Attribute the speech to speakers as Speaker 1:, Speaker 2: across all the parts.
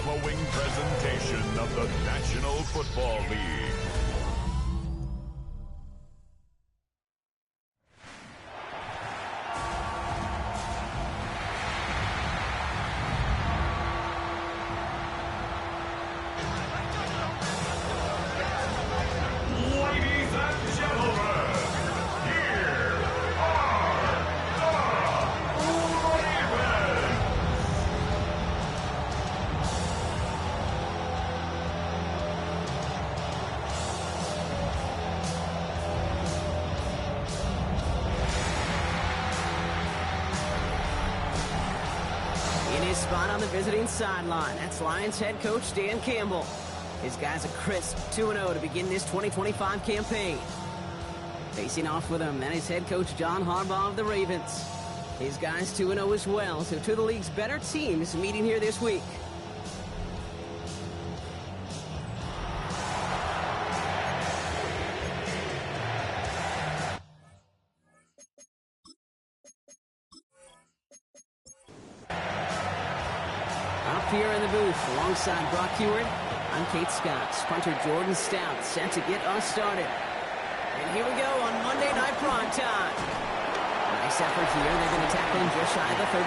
Speaker 1: following presentation of the National Football League.
Speaker 2: Spot on the visiting sideline. That's Lions head coach Dan Campbell. His guys a crisp 2-0 to begin this 2025 campaign. Facing off with him, that is head coach John Harbaugh of the Ravens. His guys 2-0 as well, so two of the league's better teams meeting here this week. Here in the booth, alongside Brock Heward, I'm Kate Scott. Punter Jordan Stout set to get us started. And here we go on Monday Night Prime Time. Nice effort here. They're going to tackle him just shy of the 35.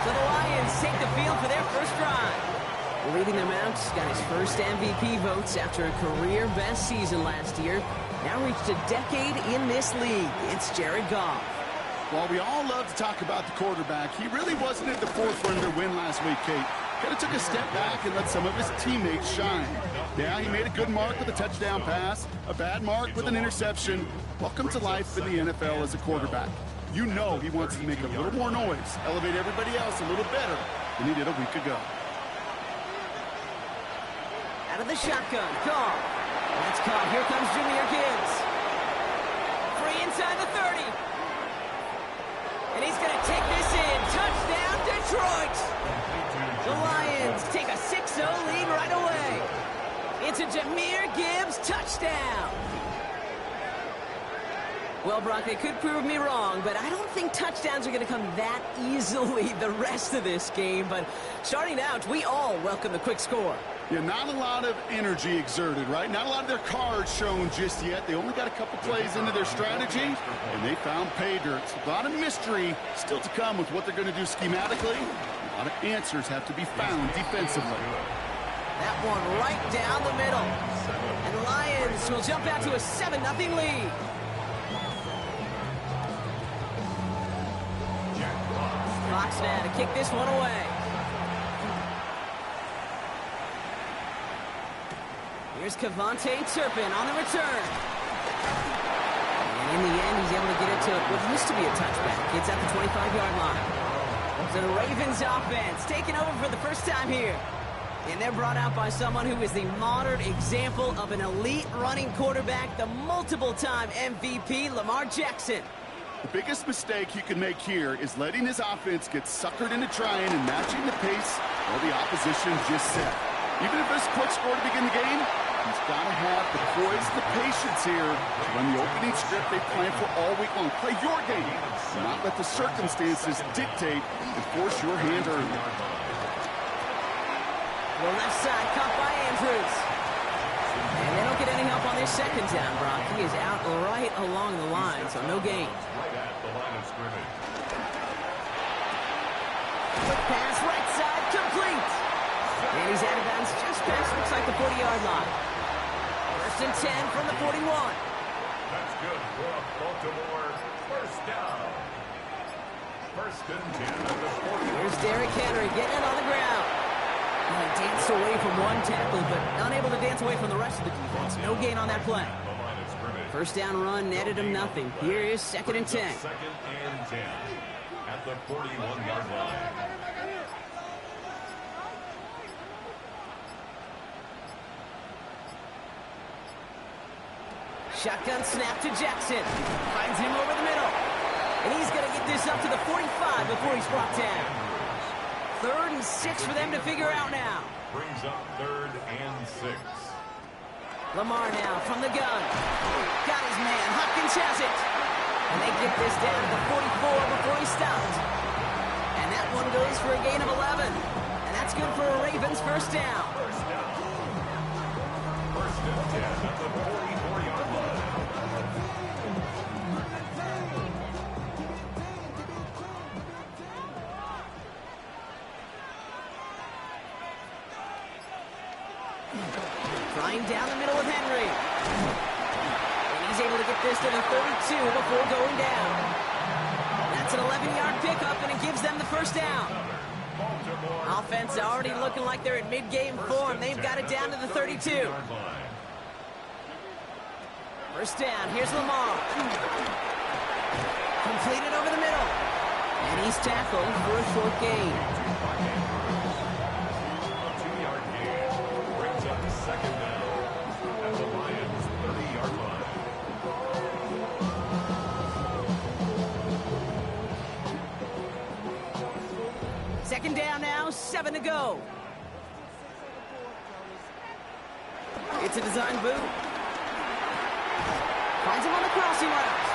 Speaker 2: So the Lions take the field for their first drive. Leading them out, got his first MVP votes after a career-best season last year. Now reached a decade in this league. It's Jared Goff.
Speaker 3: While we all love to talk about the quarterback, he really wasn't at the forefront of their win last week, Kate. Kind of took a step back and let some of his teammates shine. Yeah, he made a good mark with a touchdown pass, a bad mark with an interception. Welcome to life in the NFL as a quarterback. You know he wants to make a little more noise, elevate everybody else a little better than he did a week ago.
Speaker 2: Out of the shotgun, Goff. That's caught. Here comes Jahmyr Gibbs. Free inside the 30. And he's going to take this in. Touchdown, Detroit! The Lions take a 6-0 lead right away. It's a Jahmyr Gibbs touchdown. Well, Brock, they could prove me wrong, but I don't think touchdowns are going to come that easily the rest of this game. But starting out, we all welcome the quick score.
Speaker 3: Yeah, not a lot of energy exerted, right? Not a lot of their cards shown just yet. They only got a couple plays into their strategy, and they found pay dirt. A lot of mystery still to come with what they're going to do schematically. A lot of answers have to be found defensively.
Speaker 2: That one right down the middle. And the Lions will jump out to a 7-0 lead. Fox now to kick this one away. Here's Kevontae Turpin on the return. And in the end, he's able to get it to what used to be a touchback. It's at the 25-yard line. So the Ravens offense taking over for the first time here. And they're brought out by someone who is the modern example of an elite running quarterback, the multiple-time MVP, Lamar Jackson.
Speaker 3: The biggest mistake he can make here is letting his offense get suckered into trying and matching the pace while the opposition just set. Even if it's a quick score to begin the game, he's got to have the poise and the patience here to run the opening script they plan for all week long. Play your game, not let the circumstances dictate and force your hand early.
Speaker 2: The left side caught by Andrews. And they don't get any help on this second down, Brock. He is out right along the line, so no gain. Quick pass, right side, complete. And he's out of bounds just past, looks like the 40-yard line. First and 10 from the 41.
Speaker 1: That's good for a Baltimore first down. First and 10 at the 40.
Speaker 2: Here's Derrick Henry getting it on the ground. He danced away from one tackle, but unable to dance away from the rest of the defense. No gain on that play. First down run netted him nothing. Here is second and 10.
Speaker 1: Second and 10 at the 41-yard line.
Speaker 2: Shotgun snap to Jackson. Finds him over the middle. And he's going to get this up to the 45 before he's brought down. 3rd and 6 for them to figure out now.
Speaker 1: Brings up 3rd and 6.
Speaker 2: Lamar now from the gun. Got his man. Hopkins has it. And they get this down to the 44 before he stopped. And that one goes for a gain of 11. And And that's good for a Ravens first down.
Speaker 1: First down. First and 10 at the 44-yard line.
Speaker 2: Flying down the middle with Henry. And he's able to get this to the 32 before going down. That's an 11-yard pickup, and it gives them the first down. Offense already looking like they're in mid-game form. They've got it down to the 32. First down. Here's Lamar. Completed over the middle. And he's tackled for a short gain.
Speaker 1: A 2-yard gain brings up second down at the Lions' 30-yard line.
Speaker 2: Second down now, 7 to go. It's a design boot. Finds him on the crossing route.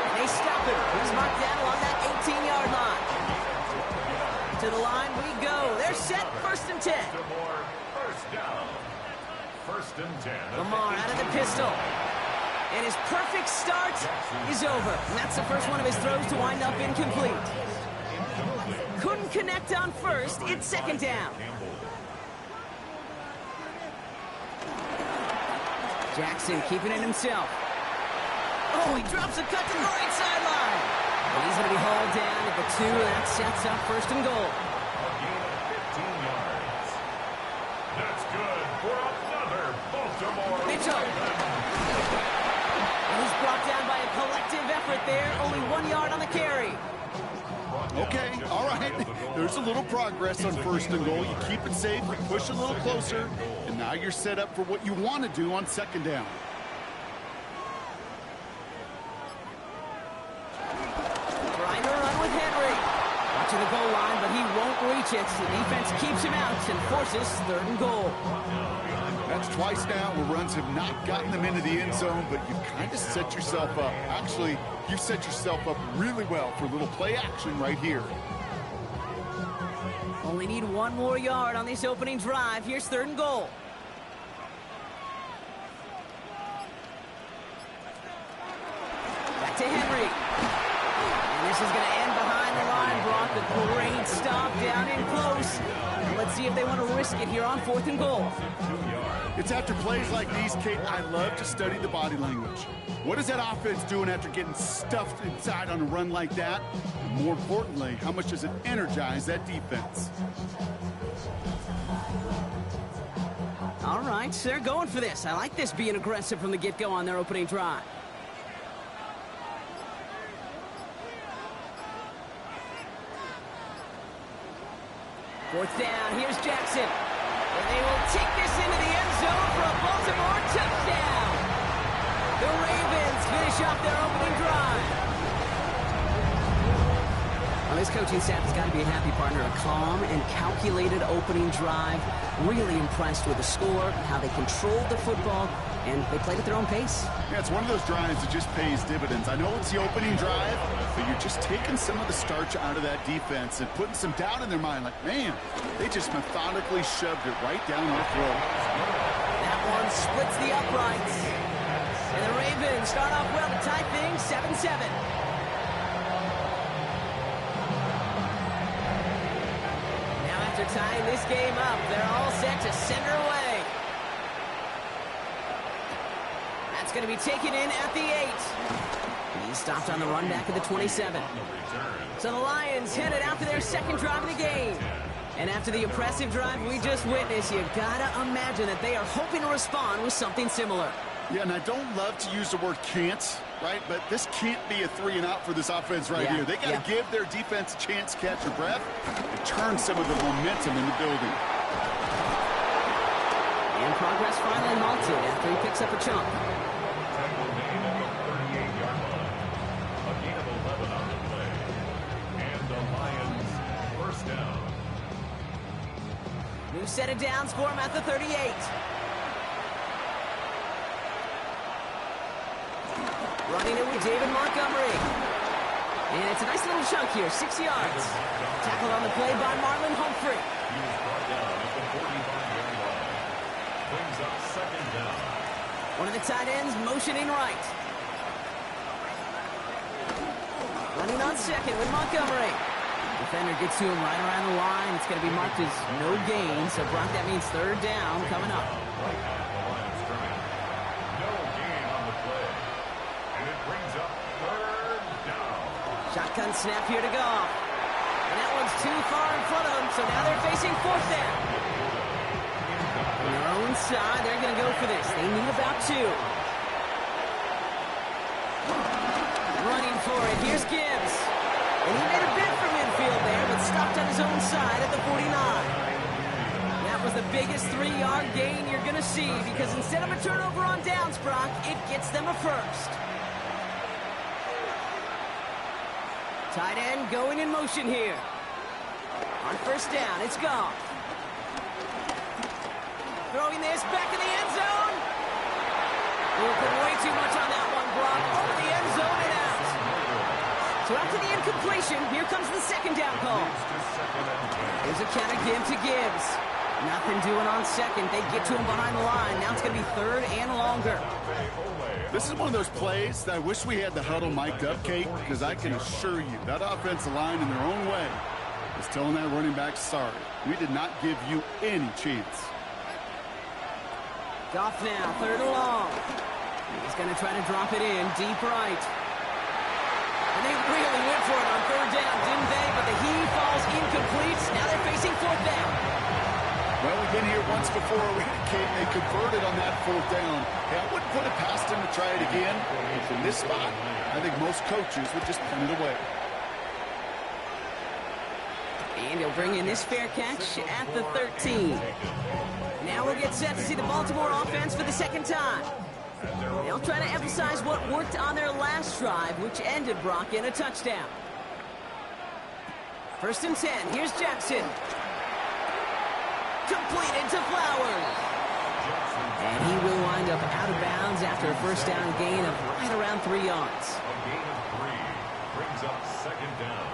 Speaker 2: And they stop him. He's marked down along that 18-yard line. To the line we go. They're set, first and 10.
Speaker 1: First down. First and 10.
Speaker 2: Lamar out of the pistol. And his perfect start is over. And that's the first one of his throws to wind up incomplete. Couldn't connect on first. It's second down. Jackson keeping it himself. Oh, he drops a cut to the right sideline. And he's going to be hauled down at the 2. That sets up first and goal.
Speaker 1: A gain of 15 yards. That's good for another Baltimore.
Speaker 2: Mitchell. And he's brought down by a collective effort there. Only 1 yard on the carry.
Speaker 3: Okay, all right. There's a little progress on first and goal. You keep it safe, you push a little closer, and now you're set up for what you want to do on second down.
Speaker 2: Trying to run with Henry. Watching the goal line, but he won't reach it. The defense keeps him out and forces third and goal.
Speaker 3: That's twice now where runs have not gotten them into the end zone, but you kind of set yourself up. Actually, you set yourself up really well for a little play action right here.
Speaker 2: Only need 1 more yard on this opening drive. Here's third and goal. Back to Henry. And this is going to end behind the line, Brock. A great stop down in close. Let's see if they want to risk it here on fourth and goal.
Speaker 3: It's after plays like these, Kate, I love to study the body language. What is that offense doing after getting stuffed inside on a run like that? And more importantly, how much does it energize that defense?
Speaker 2: All right, they're going for this. I like this being aggressive from the get-go on their opening drive. Fourth down, here's Jackson. And they will take this into the end zone for a Baltimore touchdown. The Ravens finish off their opening drive. Well, this coaching staff has got to be a happy partner. A calm and calculated opening drive. Really impressed with the score, how they controlled the football, and they played at their own pace.
Speaker 3: Yeah, it's one of those drives that just pays dividends. I know it's the opening drive, but you're just taking some of the starch out of that defense and putting some doubt in their mind. Like, man, they just methodically shoved it right down their throat.
Speaker 2: That one splits the uprights. And the Ravens start off well to tie things 7-7. Now after tying this game up, they're all set to send her away. That's going to be taken in at the 8. He's stopped on the run back at the 27. So the Lions headed out for their second drive of the game. And after the impressive drive we just witnessed, you gotta imagine that they are hoping to respond with something similar.
Speaker 3: Yeah, and I don't love to use the word can't, right? But this can't be a 3 and out for this offense right here. They got to give their defense a chance to catch their breath and turn some of the momentum in the building.
Speaker 2: And progress finally halted after he picks up a chunk.
Speaker 1: Tackle made at the 38-yard line. A gain of 11 on the play. And the Lions first down.
Speaker 2: New set of downs for him at the 38. Running it with David Montgomery. And it's a nice little chunk here, 6 yards. Tackled on the play by Marlon Humphrey. One of the tight ends motioning right. Running on second with Montgomery. Defender gets to him right around the line. It's going to be marked as no gain. So, Brock, that means third down coming up.
Speaker 1: Right at the line of scrimmage. No gain on the play. And it brings up third down.
Speaker 2: Shotgun snap here to Goff. And that one's too far in front of them, so now they're facing fourth down. On their own side, they're going to go for this. They need about 2. Running for it. Here's Gibbs. And he made a bid from infield there, but stopped on his own side at the 49. That was the biggest 3-yard gain you're going to see, because instead of a turnover on downs, Brock, it gets them a first. Tight end going in motion here. On first down, it's Goff. Throwing this back in the end zone. Put way too much on that one, Brock. Over the end zone and out. So after the incompletion, here comes the second down call. There's a count again to Gibbs. Nothing doing on second. They get to him behind the line. Now it's going to be third and longer.
Speaker 3: This is one of those plays that I wish we had the huddle mic'd up, Kate, because I can assure you that offensive line in their own way is telling that running back, sorry, we did not give you any chance.
Speaker 2: Goff now, third and long. He's going to try to drop it in deep right. And they really went for it on third down, didn't they? But the he falls incomplete. Now they're facing fourth down.
Speaker 3: Well, we've been here once before, Kate. They converted on that fourth down. Hey, I wouldn't put it past him to try it again. From this spot, I think most coaches would just punt it away.
Speaker 2: And he'll bring in this fair catch at the 13. Now we'll get set to see the Baltimore offense for the second time. They'll try to emphasize what worked on their last drive, which ended, Brock, in a touchdown. First and 10. Here's Jackson. Completed to Flowers. And he will wind up out of bounds after a first down gain of right around 3 yards.
Speaker 1: A gain of 3 brings up second down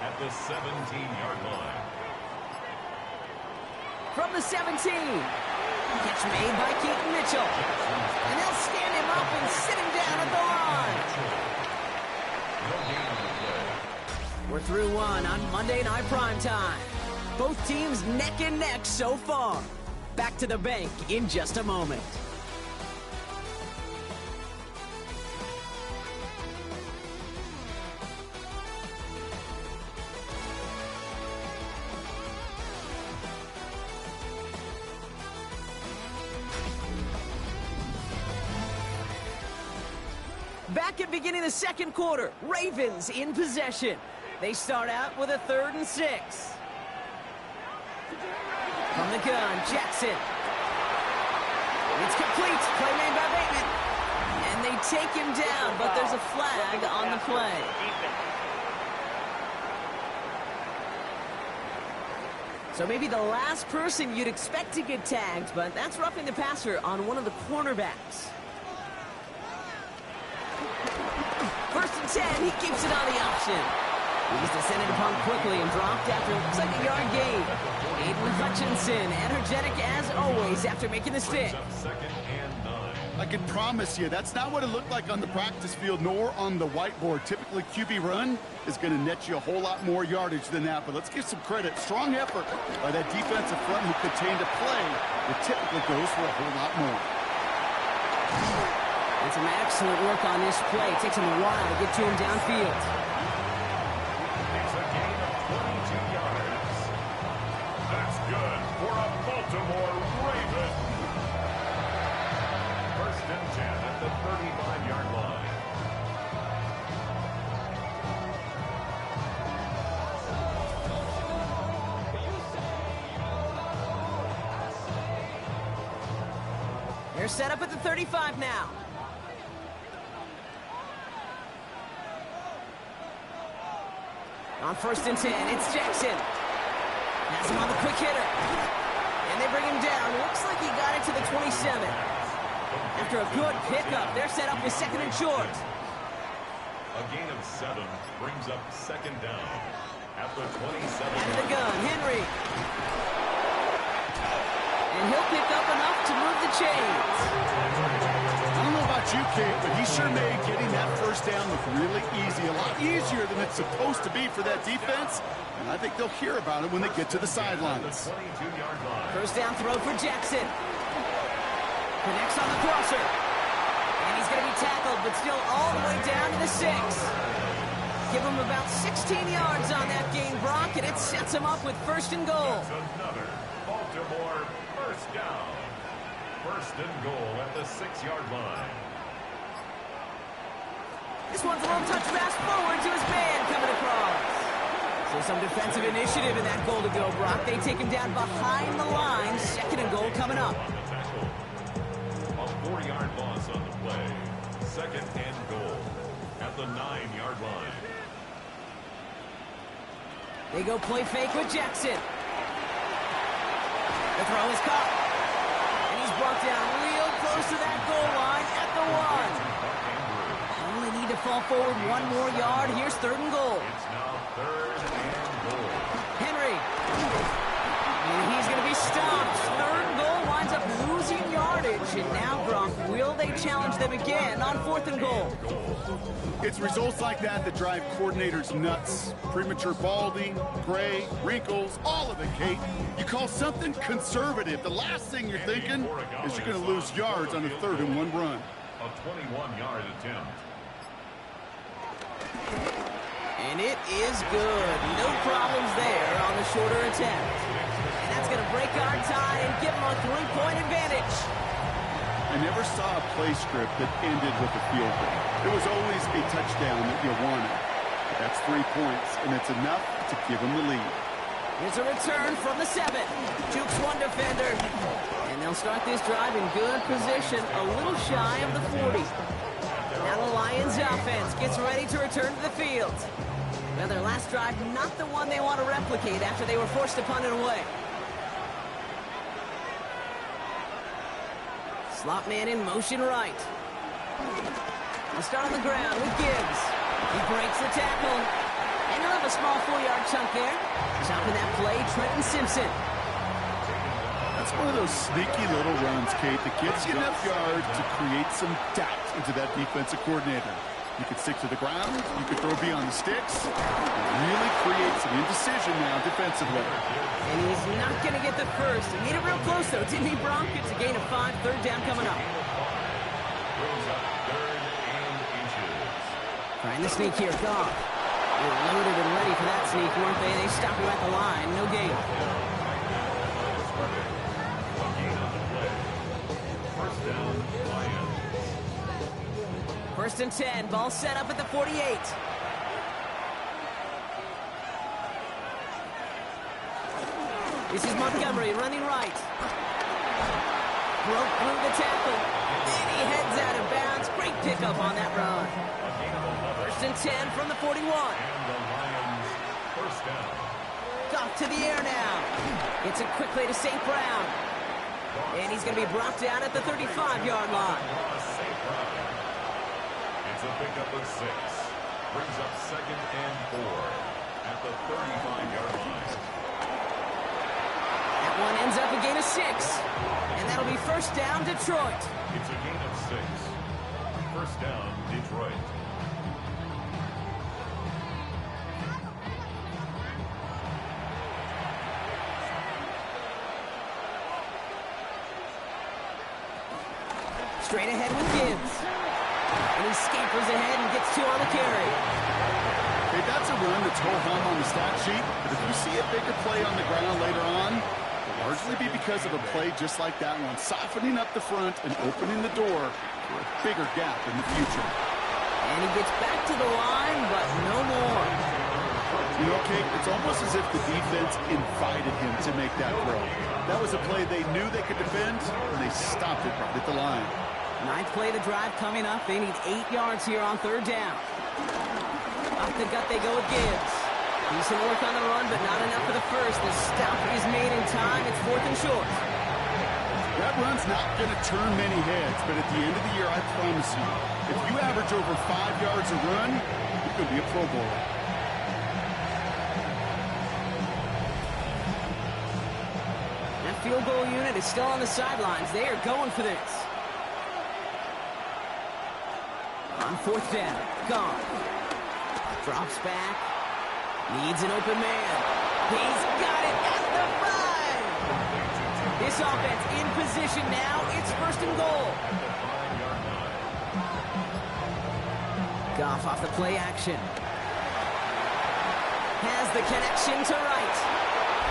Speaker 1: at the 17-yard line.
Speaker 2: From the 17. Catch made by Keaton Mitchell. And they'll stand him up and sit him down at the line.
Speaker 1: No gain on the play.
Speaker 2: We're through one on Monday Night Primetime. Both teams neck and neck so far. Back to the bank in just a moment. Back at beginning the second quarter, Ravens in possession. They start out with a 3rd and 6. From the gun, Jackson. It's complete. Play made by Bateman. And they take him down, but there's a flag on the play. So maybe the last person you'd expect to get tagged, but that's roughing the passer on one of the cornerbacks. First and 10, he keeps it on the option. He's descended upon quickly and dropped after it looks like a yard gain. Aiden Hutchinson, energetic as always after making the stick.
Speaker 1: Second and 9.
Speaker 3: I can promise you that's not what it looked like on the practice field nor on the whiteboard. Typically, QB run is going to net you a whole lot more yardage than that. But let's give some credit. Strong effort by that defensive front who contained a play that typically goes for a whole lot more.
Speaker 2: And some excellent work on this play. It takes him a while to get to him downfield.
Speaker 1: It's a gain of 22 yards. That's good for a Baltimore Raven. First and 10 at the 35-yard line.
Speaker 2: They're set up at the 35 now. On first and 10, it's Jackson. Has him on the quick hitter. And they bring him down. Looks like he got it to the 27. After a good pickup, they're set up with second and short.
Speaker 1: A gain of 7 brings up second down at the 27.
Speaker 2: Out of the gun, Henry. And he'll pick up enough to move the chains.
Speaker 3: I don't know about you, Kate, but he sure made getting that first down look really easy. A lot easier than it's supposed to be for that defense. And I think they'll hear about it when they get to the sidelines.
Speaker 2: First down throw for Jackson. Connects on the crosser. And he's going to be tackled, but still all the way down to the 6. Give him about 16 yards on that gain, Brock, and it sets him up with first and goal.
Speaker 1: Another Baltimore first down. First and goal at the 6-yard line.
Speaker 2: This one's a little touch pass forward to his man coming across. So some defensive initiative in that goal to go, Brock. They take him down behind the line. Second and goal coming up.
Speaker 1: On the tackle. A 4-yard loss on the play. Second and goal at the 9-yard line.
Speaker 2: They go play fake with Jackson. The throw is caught. And he's brought down real close to that goal line at the 1. Only need to fall forward 1 more yard. Here's third and goal.
Speaker 1: It's now third and goal.
Speaker 2: Henry. And he's going to be stopped. Third goal winds up losing yardage. And now, Brock, will they challenge them again on fourth and goal?
Speaker 3: It's results like that that drive coordinators nuts. Premature balding, gray, wrinkles, all of it, Kate. You call something conservative. The last thing you're thinking is you're going to lose yards on a 3rd and 1 run.
Speaker 1: A 21-yard attempt.
Speaker 2: And it is good. No problems there on the shorter attempt. And that's going to break our tie and give them a 3-point advantage.
Speaker 3: I never saw a play script that ended with a field goal. It was always a touchdown that you wanted. But that's 3 points, and it's enough to give them the lead.
Speaker 2: Here's a return from the 7. Jukes one defender. And they'll start this drive in good position, a little shy of the 40. Now the Lions offense gets ready to return to the field. Now their last drive, not the one they want to replicate after they were forced to punt it away. Slot man in motion right. They'll start on the ground with Gibbs. He breaks the tackle. And he'll have a small 4-yard chunk there. Stopping that play, Trenton Simpson.
Speaker 3: That's one of those sneaky little runs, Kate, that gets you enough yards to create some doubt into that defensive coordinator. You could stick to the ground, you could throw beyond the sticks, and really create some indecision now defensively.
Speaker 2: And he's not going to get the first. He made it real close, though, didn't he, Bronk? It's a gain of 5, third down coming up.
Speaker 1: Brings up 3rd and inches.
Speaker 2: Trying to sneak here, Goff. They were loaded and ready for that sneak, weren't they? They stopped him at the line. No gain.
Speaker 1: A gain on the play. First down, Lions.
Speaker 2: First and 10. Ball set up at the 48. This is Montgomery running right. Broke through the tackle. And he heads out of bounds. Great pickup on that run. First and 10 from the 41.
Speaker 1: And the Lions first down.
Speaker 2: Goff to the air now. Gets it quickly to St. Brown. And he's going to be brought down at the 35-yard line.
Speaker 1: It's a pickup of 6. Brings up 2nd and 4 at the 35-yard line.
Speaker 2: That one ends up a gain of 6. And that'll be first down, Detroit.
Speaker 1: It's a gain of 6. First down, Detroit.
Speaker 2: Straight ahead with Gibbs. And he scampers ahead and gets 2 on the carry.
Speaker 3: Hey, that's a run that's ho-hum on the stat sheet, but if you see a bigger play on the ground later on, it'll largely be because of a play just like that one, softening up the front and opening the door for a bigger gap in the future.
Speaker 2: And he gets back to the line, but no more.
Speaker 3: You know, Kate, it's almost as if the defense invited him to make that throw. That was a play they knew they could defend, and they stopped it right at the line.
Speaker 2: 9th play of the drive coming up. They need 8 yards here on third down. Up the gut they go with Gibbs. Decent work on the run, but not enough for the first. The stop is made in time. It's 4th and short.
Speaker 3: That run's not going to turn many heads, but at the end of the year, I promise you, if you average over 5 yards a run, you could be a Pro Bowler.
Speaker 2: field goal unit is still on the sidelines. They are going for this. On fourth down, gone. Drops back. Needs an open man. He's got it at the 5. This offense in position now. It's first and goal. Goff off the play action. Has the connection to right.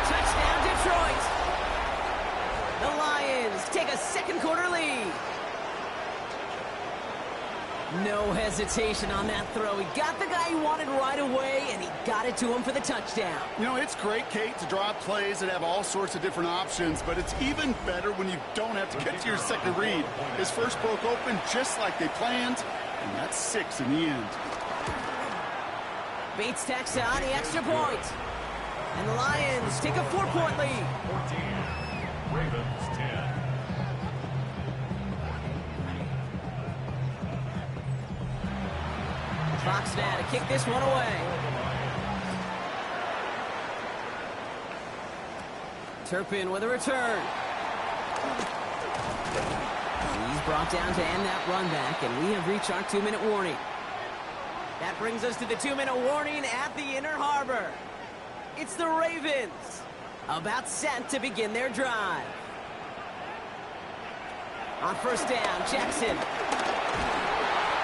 Speaker 2: Touchdown, Detroit. The Lions take a second quarter lead. No hesitation on that throw. He got the guy he wanted right away, and he got it to him for the touchdown.
Speaker 3: You know, it's great, Kate, to draw plays that have all sorts of different options, but it's even better when you don't have to get to your second read. His first broke open just like they planned, and that's 6 in the end.
Speaker 2: Bates tacks on the extra point. And the Lions take a 4-point lead.
Speaker 1: 14. Ravens 10.
Speaker 2: Fox now to kick this one away. Turpin with a return. He's brought down to end that run back, and we have reached our 2-minute warning. That brings us to the 2-minute warning at the Inner Harbor. It's the Ravens, about set to begin their drive. On first down, Jackson.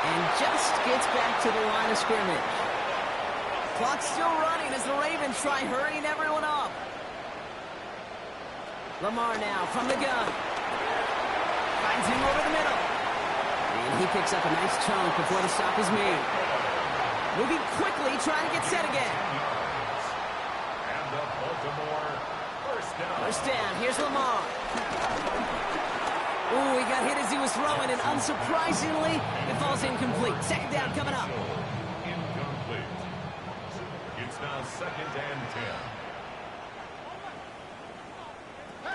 Speaker 2: And just gets back to the line of scrimmage. Clock's still running as the Ravens try hurrying everyone up. Lamar now from the gun. Finds him over the middle. And he picks up a nice chunk before the stop is made. Moving quickly, trying to get set again.
Speaker 1: And the Baltimore first down.
Speaker 2: First down, here's Lamar. Ooh, he got hit as he was throwing, and unsurprisingly, it falls incomplete. Second down coming up.
Speaker 1: Incomplete. It's now 2nd and 10.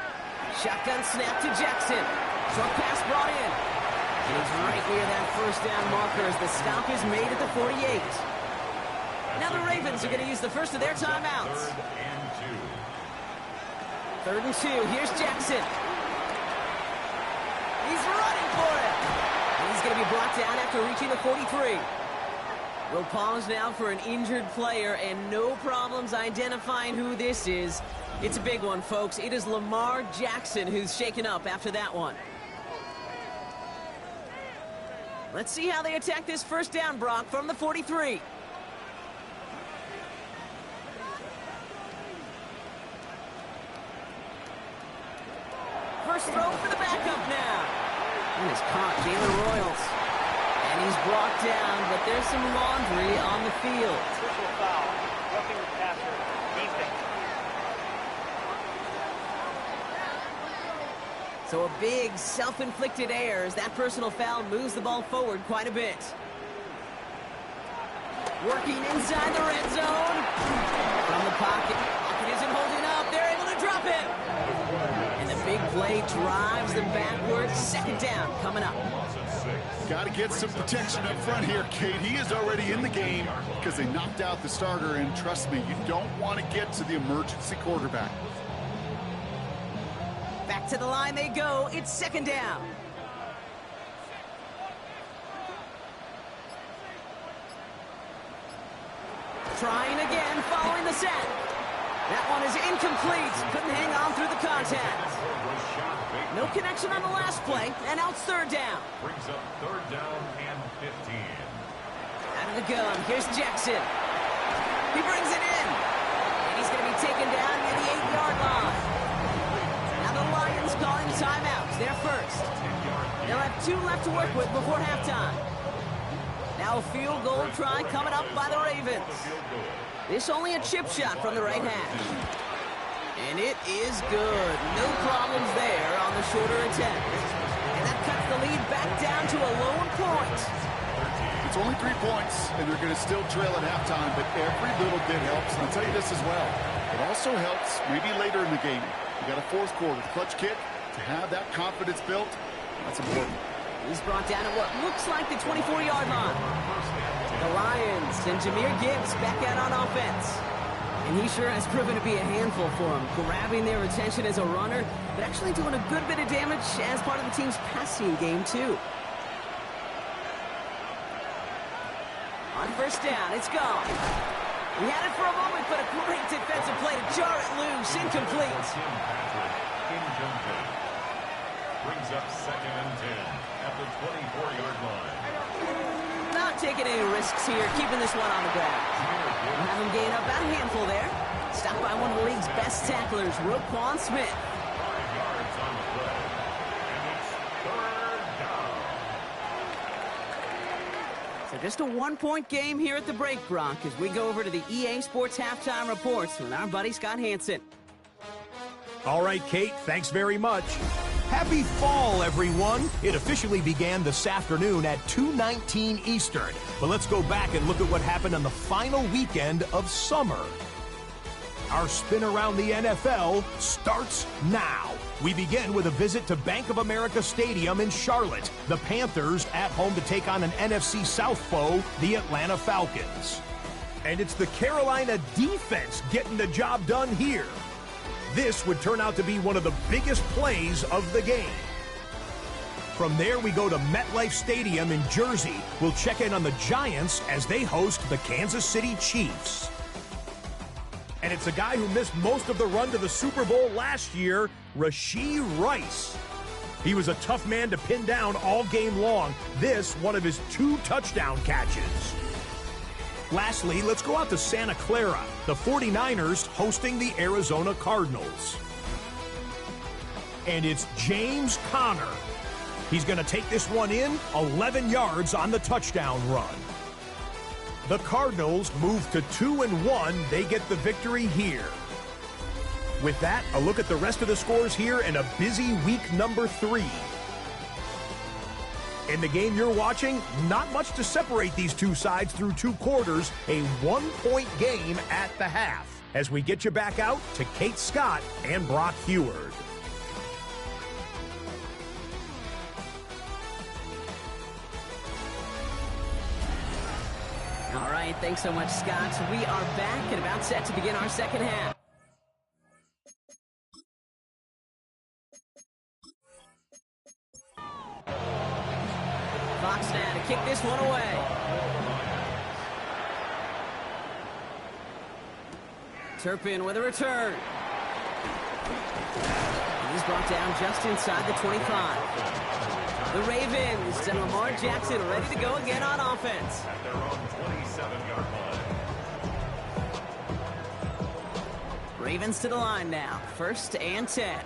Speaker 2: Shotgun snap to Jackson. Short pass brought in. He's right near that first down marker as the stop is made at the 48. Now the Ravens are going to use the first of their timeouts. 3rd and 2. Here's Jackson. He's running for it. And he's going to be brought down after reaching the 43. We'll pause now for an injured player, and no problems identifying who this is. It's a big one, folks. It is Lamar Jackson who's shaken up after that one. Let's see how they attack this first down, Brock, from the 43. First throw for the backup now. And it's caught Jalen Royals. And he's brought down, but there's some laundry on the field.
Speaker 4: Personal foul. Roughing the passer. Defense.
Speaker 2: So a big self-inflicted error as that personal foul moves the ball forward quite a bit. Working inside the red zone. From the pocket. Pocket isn't holding up. They're able to drop it. And the big play drives them backwards. Second down coming up.
Speaker 3: Got to get some protection up front here, Kate. He is already in the game because they knocked out the starter, and trust me, you don't want to get to the emergency quarterback.
Speaker 2: Back to the line they go. It's second down. Trying again, following the set. That one is incomplete. Couldn't hang on through the contact. No connection on the last play, and now it's third down.
Speaker 1: Brings up 3rd down and 15.
Speaker 2: Out of the gun, here's Jackson. He brings it in. And he's going to be taken down near the 8-yard line. Now the Lions calling timeouts. They're first. They'll have 2 left to work with before halftime. Now a field goal try coming up by the Ravens. This only a chip shot from the right hash. And it is good. No problems there on the shorter attempt. And that cuts the lead back down to a lone point.
Speaker 3: It's only 3 points, and they're going to still trail at halftime, but every little bit helps. And I'll tell you this as well. It also helps maybe later in the game. You got a 4th quarter clutch kick to have that confidence built. That's important.
Speaker 2: He's brought down at what looks like the 24-yard line. The Lions and Jahmyr Gibbs back out on offense. And he sure has proven to be a handful for him, grabbing their attention as a runner, but actually doing a good bit of damage as part of the team's passing game, too. On first down, it's gone. He had it for a moment, but a great defensive play to jar it loose. Incomplete.
Speaker 1: Incomplete. Brings up 2nd and 10 at the 24-yard line.
Speaker 2: Not taking any risks here, keeping this one on the ground. We'll have him gain up about a handful there. Stopped by one of the league's best tacklers, Roquan Smith.
Speaker 1: 5 yards on the play. And it's 3rd down.
Speaker 2: So just a one-point game here at the break, Brock, as we go over to the EA Sports Halftime Reports with our buddy Scott Hansen.
Speaker 5: All right, Kate, thanks very much. Happy fall, everyone. It officially began this afternoon at 2:19 Eastern. But let's go back and look at what happened on the final weekend of summer. Our spin around the NFL starts now. We begin with a visit to Bank of America Stadium in Charlotte. The Panthers at home to take on an NFC South foe, the Atlanta Falcons. And it's the Carolina defense getting the job done here. This would turn out to be one of the biggest plays of the game. From there, we go to MetLife Stadium in Jersey. We'll check in on the Giants as they host the Kansas City Chiefs. And it's a guy who missed most of the run to the Super Bowl last year, Rashee Rice. He was a tough man to pin down all game long. This, one of his 2 touchdown catches. Lastly, let's go out to Santa Clara. The 49ers hosting the Arizona Cardinals. And it's James Conner. He's going to take this one in, 11 yards on the touchdown run. The Cardinals move to 2-1. They get the victory here. With that, a look at the rest of the scores here in a busy week number 3. In the game you're watching, not much to separate these two sides through 2 quarters, a 1-point game at the half. As we get you back out to Kate Scott and Brock Heward.
Speaker 2: All right, thanks so much, Scott. We are back and about set to begin our second half. Fox now to kick this one away. Turpin with a return. And he's brought down just inside the 25. The Ravens and Lamar Jackson ready to go again on offense.
Speaker 1: At their own 27-yard line.
Speaker 2: Ravens to the line now. 1st and 10.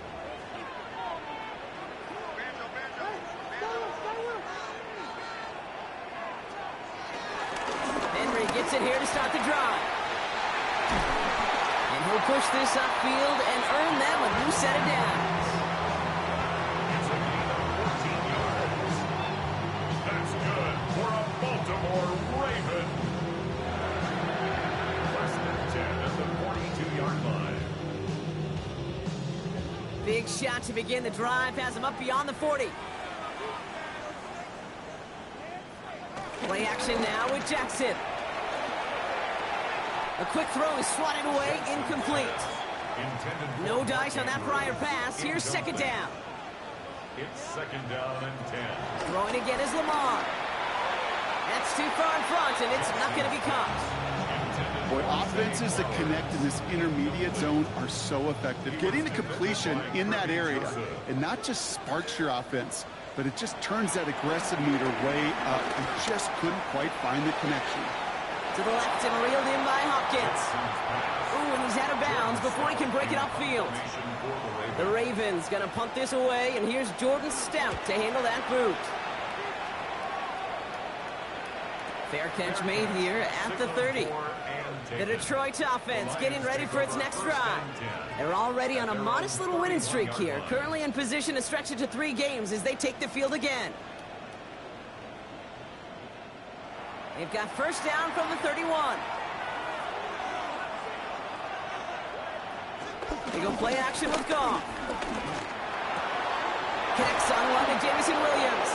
Speaker 2: Gets it here to start the drive. And he'll push this upfield and earn that with a new set of downs.
Speaker 1: It's a gain of 14 yards. That's good for a Baltimore Raven. 1st and 10 at the 42-yard line.
Speaker 2: Big shot to begin the drive. Has him up beyond the 40. Play action now with Jackson. A quick throw is swatted away, incomplete. No dice on that prior pass. Here's 2nd down.
Speaker 1: It's 2nd down and 10.
Speaker 2: Throwing again is Lamar. That's too far in front, and it's not going to be caught.
Speaker 3: Boy, offenses that connect in this intermediate zone are so effective. Getting the completion in that area, it not just sparks your offense, but it just turns that aggressive meter way up and just couldn't quite find the connection.
Speaker 2: To the left and reeled in by Hopkins. Ooh, and he's out of bounds before he can break it upfield. The Ravens going to punt this away, and here's Jordan Stout to handle that boot. Fair catch made here at the 30. The Detroit offense getting ready for its next drive. They're already on a modest little winning streak here, currently in position to stretch it to 3 games as they take the field again. They've got 1st down from the 31. They go play action with Goff. Connects on one to Jamison Williams.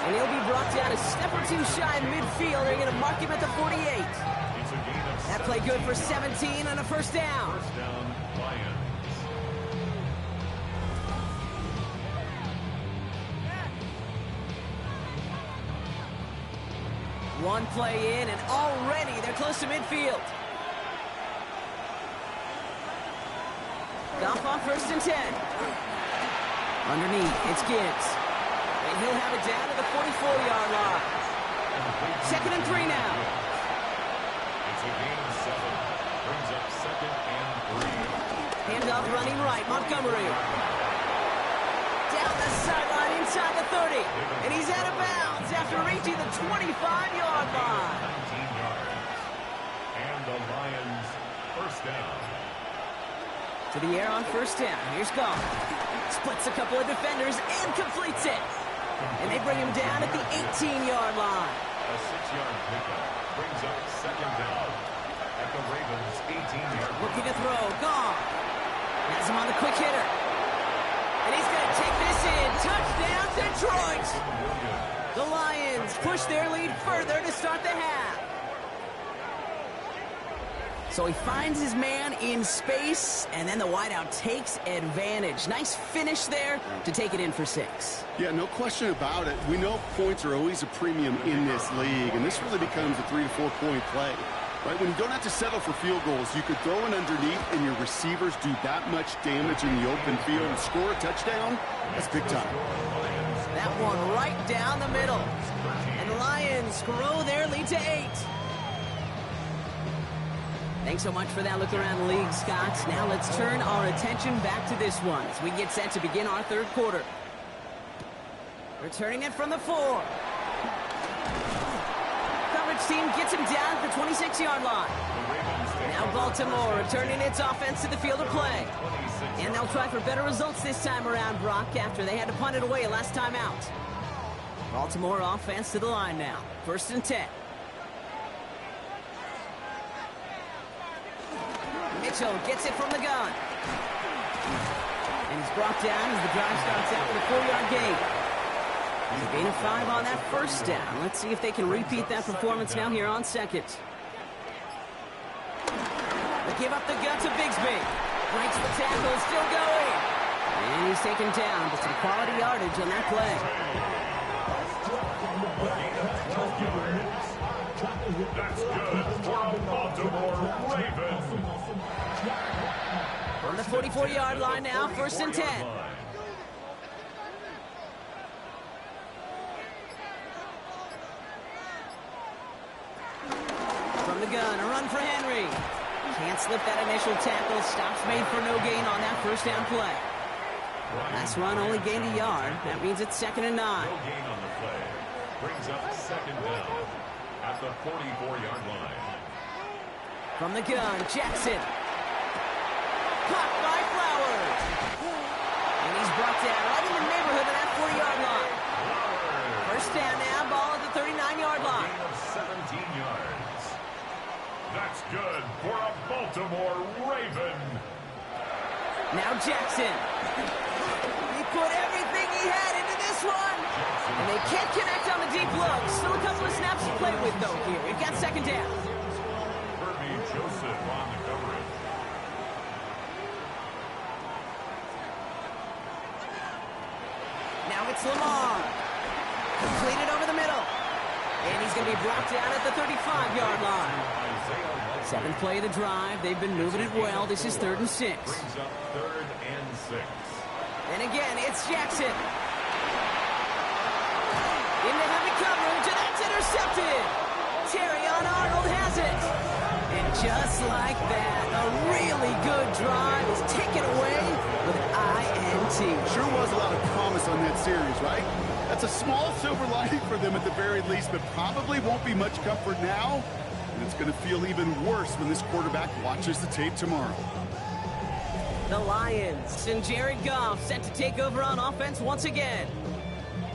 Speaker 2: And he'll be brought down a step or 2 shy of midfield. They're going to mark him at the 48. That play good for 17 on a first down.
Speaker 1: First down, Lions.
Speaker 2: One play in, and already they're close to midfield. Goff on first and 10. Underneath, it's Gibbs. And he'll have it down to the 44-yard line. Second and 3 now.
Speaker 1: It's a gain of 7. Brings up second and 3.
Speaker 2: Handoff running right, Montgomery. Down the sideline inside the 30. And he's out of bounds after reaching the 25-yard line.
Speaker 1: 19 yards. And the Lions first down.
Speaker 2: To the air on first down. Here's Goff. Splits a couple of defenders and completes it. And they bring him down at the 18-yard line.
Speaker 1: A 6-yard pickup brings up second down at the Ravens' 18-yard line.
Speaker 2: Looking to throw. Goff has him on the quick hitter. And he's going to take this in. Touchdown, Detroit. The Lions push their lead further to start the half. So he finds his man in space, and then the wideout takes advantage. Nice finish there to take it in for 6.
Speaker 3: Yeah, no question about it. We know points are always a premium in this league, and this really becomes a 3 to 4 point play. Right? When you don't have to settle for field goals, you could throw it underneath, and your receivers do that much damage in the open field and score a touchdown. That's big time.
Speaker 2: That one right down the middle. And the Lions grow their lead to 8. Thanks so much for that look around the league, Scott. Now let's turn our attention back to this one as we get set to begin our third quarter. Returning it from the 4. Coverage team gets him down at the 26-yard line. Now Baltimore returning its offense to the field of play. And they'll try for better results this time around, Brock, after they had to punt it away last time out. Baltimore offense to the line now. First and 10. Mitchell gets it from the gun. And he's brought down as the drive starts out with a 4-yard gain. He's a gain of 5 on that first down. Let's see if they can repeat that performance now here on second. They give up the gut to Bigsby. Breaks the tackle, still going. And he's taken down, but some quality yardage on that play.
Speaker 1: That's good for a Baltimore Ravens.
Speaker 2: On the 44-yard line now, first and 10. From the gun, a run for Henry. Can't slip that initial tackle. Stops made for no gain on that first down play. Last run only gained a yard. That means it's second and 9.
Speaker 1: No gain on the play. Brings up second down at the 44-yard line.
Speaker 2: From the gun, Jackson. Caught by Flowers. And he's brought down right in the neighborhood of that 40-yard line. First down now, ball at the 39-yard line.
Speaker 1: Gain of 17 yards. That's good for a Baltimore Raven.
Speaker 2: Now Jackson. He put everything he had into this one. And they can't connect on the deep look. Still a couple of snaps to play with, though, here. We've got second down.
Speaker 1: Kirby Joseph on the coverage.
Speaker 2: Now it's Lamar. Completed over the middle. And he's going to be brought down at the 35-yard line. Seventh play of the drive. They've been moving it well. This is 3rd and 6.
Speaker 1: Brings up 3rd and 6.
Speaker 2: And again, it's Jackson. Into heavy coverage, and that's intercepted. Terrion Arnold has it. And just like that, a really good drive is taken away with an INT.
Speaker 3: Sure was a lot of promise on that series, right? That's a small silver lining for them at the very least, but probably won't be much comfort now. And it's going to feel even worse when this quarterback watches the tape tomorrow.
Speaker 2: The Lions and Jared Goff set to take over on offense once again.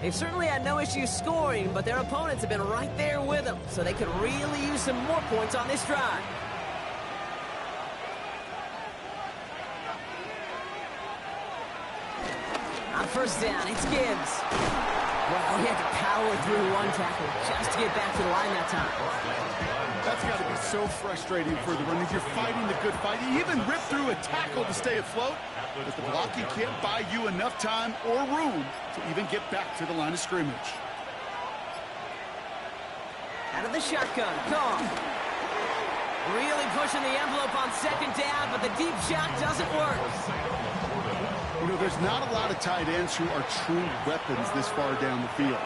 Speaker 2: They've certainly had no issues scoring, but their opponents have been right there with them, so they could really use some more points on this drive. On first down, it's Gibbs. Well, he had to power through one tackle just to get back to the line that time.
Speaker 3: That's got to be so frustrating for the runner. You're fighting the good fight. You even rip through a tackle to stay afloat, but the blocking can't buy you enough time or room to even get back to the line of scrimmage.
Speaker 2: Out of the shotgun, Goff. Really pushing the envelope on second down, but the deep shot doesn't work.
Speaker 3: You know, there's not a lot of tight ends who are true weapons this far down the field.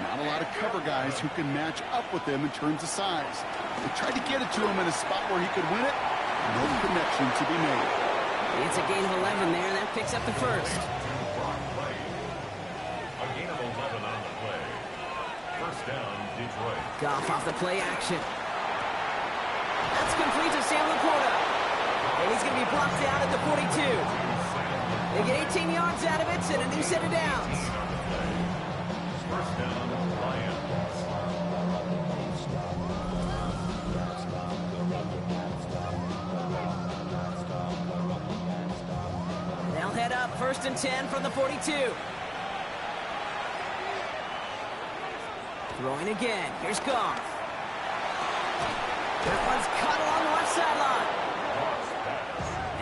Speaker 3: Not a lot of cover guys who can match up with them in terms of size. They tried to get it to him in a spot where he could win it. No connection to be made.
Speaker 2: It's a gain of 11 there, and that picks up the first.
Speaker 1: A gain of 11 on the play. First down, Detroit.
Speaker 2: Goff off the play action. That's complete to Sam Laporta. And he's going to be blocked down at the 42. They get 18 yards out of it and a new set of downs.
Speaker 1: First down, Lions.
Speaker 2: They'll head up first and 10 from the 42. Throwing again. Here's Goff. That one's cut along the left sideline.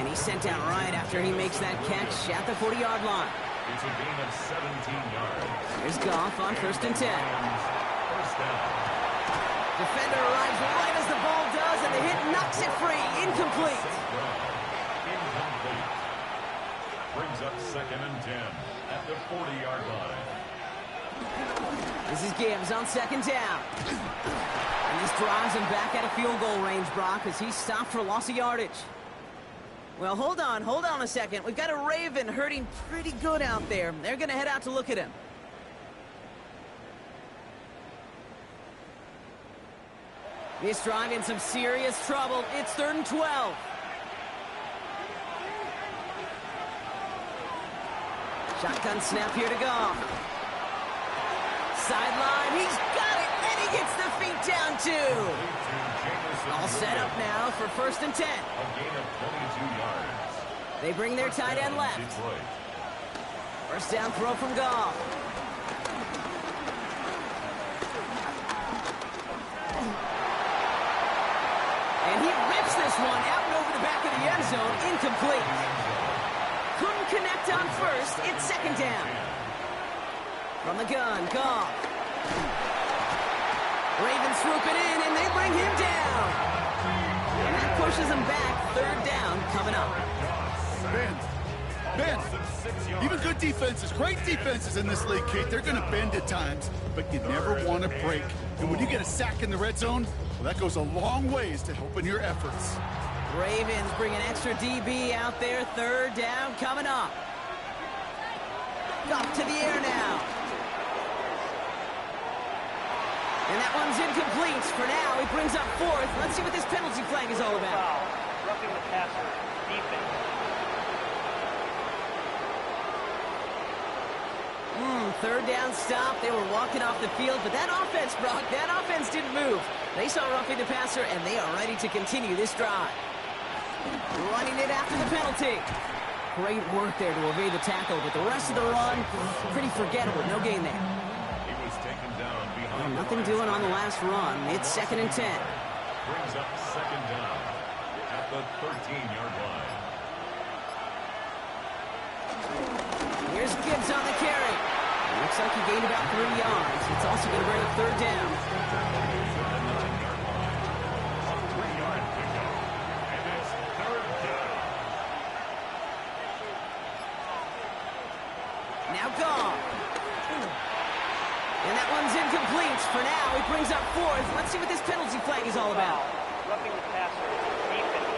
Speaker 2: And he's sent down right after he makes that catch at the 40-yard line.
Speaker 1: It's a gain of 17 yards.
Speaker 2: Here's Goff on first and 10.
Speaker 1: First down.
Speaker 2: Defender arrives right as the ball does, and the hit knocks it free. Incomplete.
Speaker 1: Incomplete. Brings up second and 10 at the 40-yard line.
Speaker 2: This is Gibbs on second down. And this drives him back out of field goal range, Brock, as he's stopped for loss of yardage. Well, hold on a second. We've got a Raven hurting pretty good out there. They're going to head out to look at him. This drive in some serious trouble. It's 3rd and 12. Shotgun snap here to go. Sideline, he's got it, and he gets the feet down too. All set up now for first and 10.
Speaker 1: A gain of 22 yards.
Speaker 2: They bring their tight end left.
Speaker 1: Detroit.
Speaker 2: First down throw from Goff. And he rips this one out and over the back of the end zone. Incomplete. Couldn't connect on first. It's second down. From the gun, Goff. Ravens swoop it in, and they bring him down. And that pushes him back. Third down coming up.
Speaker 3: Ben, even good defenses, great defenses in this league, Kate, they're going to bend at times, but you never want to break. And when you get a sack in the red zone, well, that goes a long ways to helping your efforts.
Speaker 2: Ravens bring an extra DB out there. Third down coming up. Up to the air now. And that one's incomplete. For now, he brings up fourth. Let's see what this penalty flag is all about.
Speaker 4: Foul. Roughing the passer. Defense.
Speaker 2: Third down stop. They were walking off the field, but that offense, Brock, that offense didn't move. They saw roughing the passer, and they are ready to continue this drive. Running it after the penalty. Great work there to evade the tackle, but the rest of the run, pretty forgettable. No gain there.
Speaker 1: He was taken down behind.
Speaker 2: Nothing doing on the last run. It's second and 10.
Speaker 1: Brings up second down at the 13-yard line.
Speaker 2: Here's Gibbs on the carry. Looks like he gained about 3 yards. It's also going to bring up third down.
Speaker 1: A 3-yard pickup. And it's third down.
Speaker 2: Now gone. And that one's incomplete. For now, he brings up fourth. Let's see what this penalty flag is all about.
Speaker 4: Roughing the passer. Defense.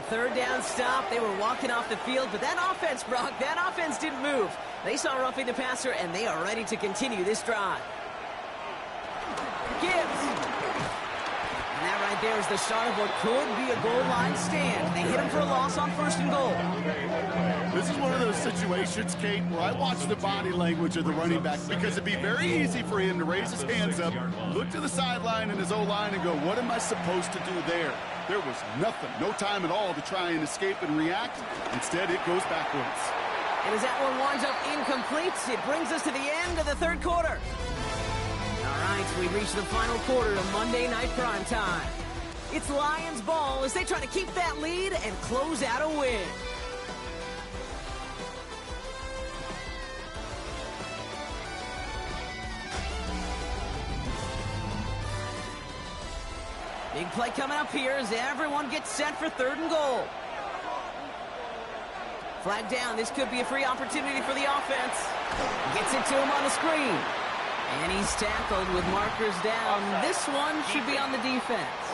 Speaker 2: Third down stop. They were walking off the field, but that offense, Brock, that offense didn't move. They saw roughing the passer, and they are ready to continue this drive. Gibbs. And that right there is the start of what could be a goal line stand. They hit him for a loss on 1st and goal.
Speaker 3: This is one of those situations, Kate, where I watch the body language of the running back because it'd be very easy for him to raise his hands up, look to the sideline in his O-line and go, what am I supposed to do there? There was nothing, no time at all to try and escape and react. Instead, it goes backwards.
Speaker 2: And as that one winds up incomplete, it brings us to the end of the 3rd quarter. All right, we reach the final quarter of Monday Night Prime Time. It's Lions ball as they try to keep that lead and close out a win. Big play coming up here as everyone gets set for 3rd and goal. Flag down. This could be a free opportunity for the offense. Gets it to him on the screen. And he's tackled with markers down. This one should be on the defense.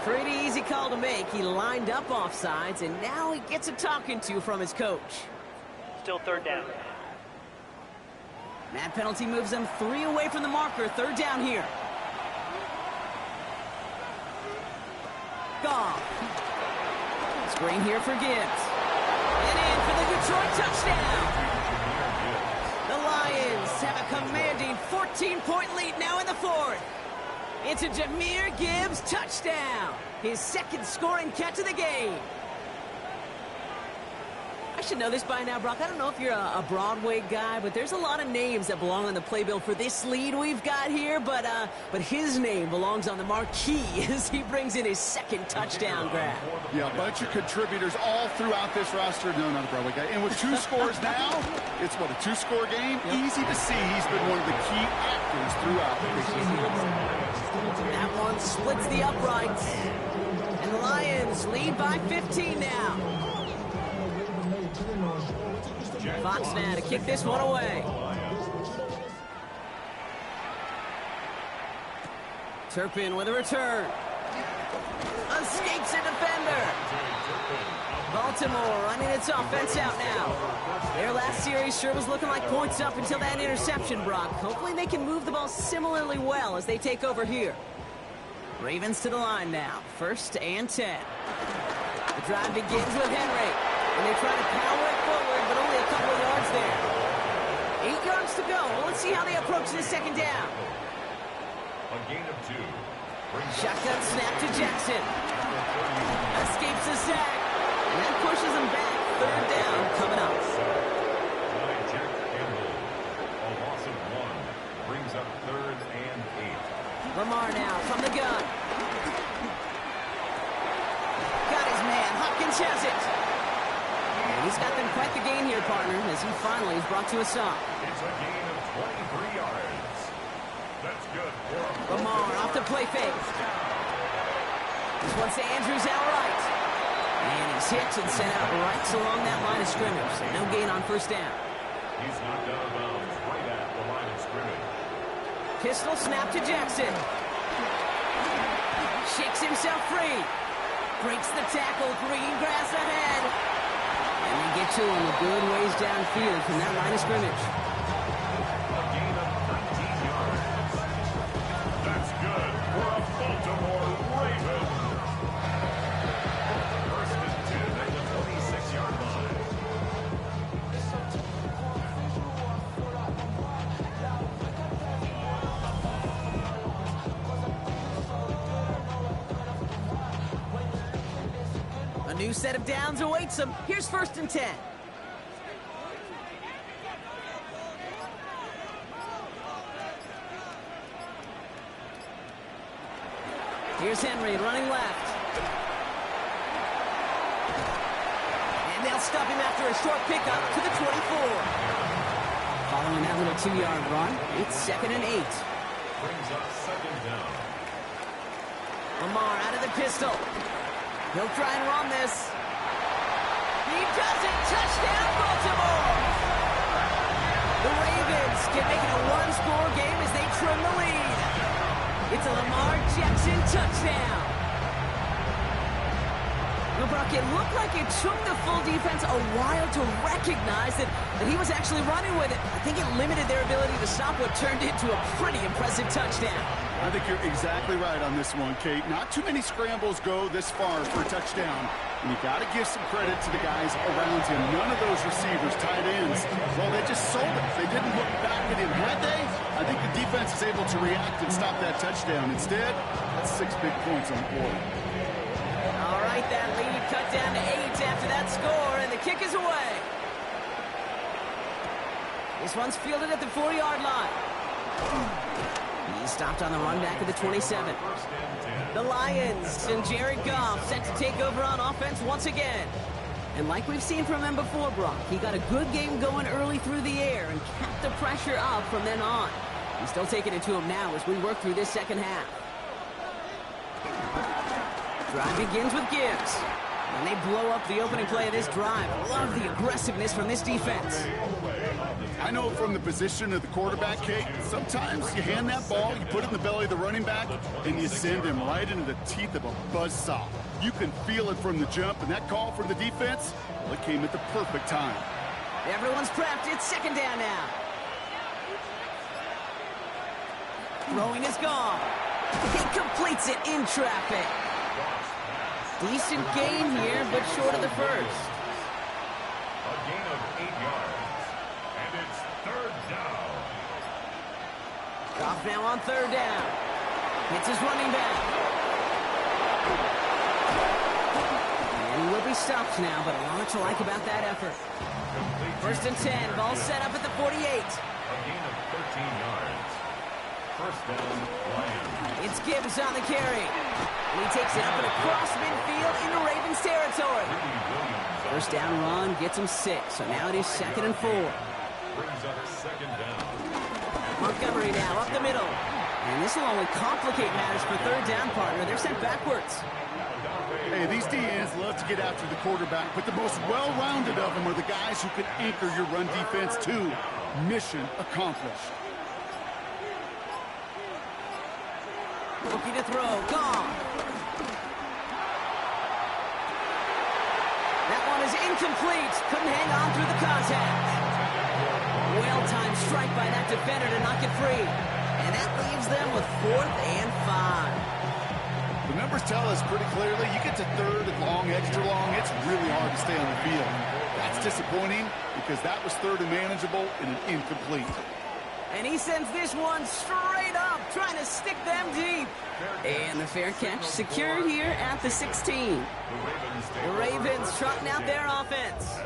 Speaker 2: Pretty easy call to make. He lined up offsides, and now he gets a talking to from his coach.
Speaker 4: Still 3rd down.
Speaker 2: That penalty moves them 3 away from the marker. 3rd down here. Goff. Screen here for Gibbs. And in for the Detroit touchdown. The Lions have a commanding 14-point lead now in the 4th. It's a Jahmyr Gibbs touchdown. His 2nd scoring catch of the game. I should know this by now, Brock. I don't know if you're a Broadway guy, but there's a lot of names that belong on the playbill for this lead we've got here, but his name belongs on the marquee as he brings in his 2nd touchdown grab.
Speaker 3: Yeah, a bunch of contributors all throughout this roster. No, not a Broadway guy. And with 2 scores now, it's what, a 2-score game? Yep. Easy to see he's been one of the key actors throughout the game.
Speaker 2: That one splits the uprights. And the Lions lead by 15 now. Fox now to kick this one away. Turpin with a return. Escapes a defender. Baltimore running its offense out now. Their last series sure was looking like points up until that interception, Brock. Hopefully they can move the ball similarly well as they take over here. Ravens to the line now. 1st and 10. The drive begins with Henry. And they try to power it forward, but only a couple of yards there. 8 yards to go. Well, let's see how they approach this 2nd down.
Speaker 1: A gain of 2.
Speaker 2: Shotgun snap to Jackson. Escapes the sack. And that pushes him back. 3rd down coming up.
Speaker 1: By Jack Campbell. A loss of 1 brings up 3rd and 8.
Speaker 2: Lamar now from the gun. Got his man. Hopkins has it. And he's got them quite the gain here, partner, as he finally is brought to a stop.
Speaker 1: It's a gain of 23 yards. That's good for
Speaker 2: Lamar off the play fake. This one's to Andrews outright. And he's hit and sent out right along that line of scrimmage. So no gain on 1st down.
Speaker 1: He's knocked out of bounds right at the line of scrimmage.
Speaker 2: Pistol snap to Jackson. Shakes himself free. Breaks the tackle. Green grass ahead. And they get to him a good ways downfield from that line of scrimmage.
Speaker 1: A gain of 19 yards. That's good for a Baltimore Raven. 1st and 10 at the 26-yard line.
Speaker 2: A new set of downs awaits them. Here's 1st and 10. Here's Henry running left. And they'll stop him after a short pickup to the 24. Following that little 2-yard run, it's 2nd and 8.
Speaker 1: Brings up 2nd down.
Speaker 2: Lamar out of the pistol. He'll try and run this. He does it. Touchdown, Baltimore. The Ravens can make it a 1-score game as they trim the lead. It's a Lamar Jackson touchdown. Well, Brock, it looked like it took the full defense a while to recognize that he was actually running with it. I think it limited their ability to stop what turned into a pretty impressive touchdown.
Speaker 3: I think you're exactly right on this one, Kate. Not too many scrambles go this far for a touchdown. And you got to give some credit to the guys around him. None of those receivers, tight ends, well, they just sold it. They didn't look back at him. Had they? I think the defense is able to react and stop that touchdown. Instead, that's 6 big points on the board.
Speaker 2: All right, that lead cut down to 8 after that score, and the kick is away. This one's fielded at the 40-yard line. He's stopped on the run back at the 27. The Lions and Jared Goff set to take over on offense once again. And like we've seen from him before, Brock, he got a good game going early through the air and kept the pressure up from then on. He's still taking it to him now as we work through this second half. Drive begins with Gibbs. And they blow up the opening play of this drive. Love the aggressiveness from this defense.
Speaker 3: I know from the position of the quarterback, Kate, sometimes you hand that ball, you put it in the belly of the running back, and you send him right into the teeth of a buzzsaw. You can feel it from the jump, and that call from the defense, well, it came at the perfect time.
Speaker 2: Everyone's prepped. It's second down now. Throwing is gone. He completes it in traffic. Decent gain here, but short of the first.
Speaker 1: A gain of 8 yards. And it's third down.
Speaker 2: Goff now on third down. Hits his running back. And he will be stopped now, but a lot to like about that effort. First and 10. Ball set up at the 48.
Speaker 1: A gain of 13 yards. First down, Lions.
Speaker 2: It's Gibbs on the carry. And he takes it up and across midfield into Ravens territory. First down run gets him 6. So now it is 2nd and 4.
Speaker 1: Brings up second down.
Speaker 2: Montgomery now up the middle. And this will only complicate matters for third down, partner. They're sent backwards.
Speaker 3: Hey, these DNs love to get after the quarterback, but the most well-rounded of them are the guys who can anchor your run defense too. Mission accomplished.
Speaker 2: Looking to throw. Gone. That one is incomplete. Couldn't hang on through the contact. Well-timed strike by that defender to knock it free. And that leaves them with 4th and 5.
Speaker 3: The numbers tell us pretty clearly, you get to third and long, extra long, it's really hard to stay on the field. That's disappointing because that was third and manageable and an incomplete.
Speaker 2: And he sends this one straight up, trying to stick them deep. And the fair catch secured here at the 16. The Ravens trotting out their offense.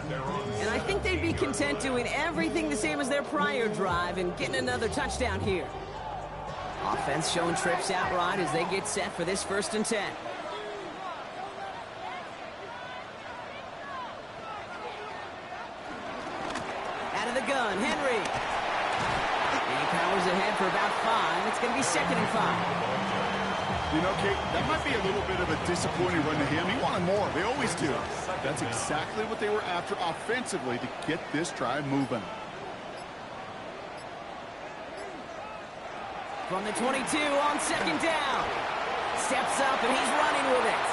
Speaker 2: And I think they'd be content doing everything the same as their prior drive and getting another touchdown here. Offense showing trips out right as they get set for this 1st and 10. Out of the gun, Henry. And he powers ahead for about 5. It's going to be 2nd and 5.
Speaker 3: You know, Kate, that might be a little bit of a disappointing run to him. He wanted more. They always do. That's exactly what they were after offensively to get this drive moving.
Speaker 2: From the 22 on 2nd down. Steps up and he's running with it.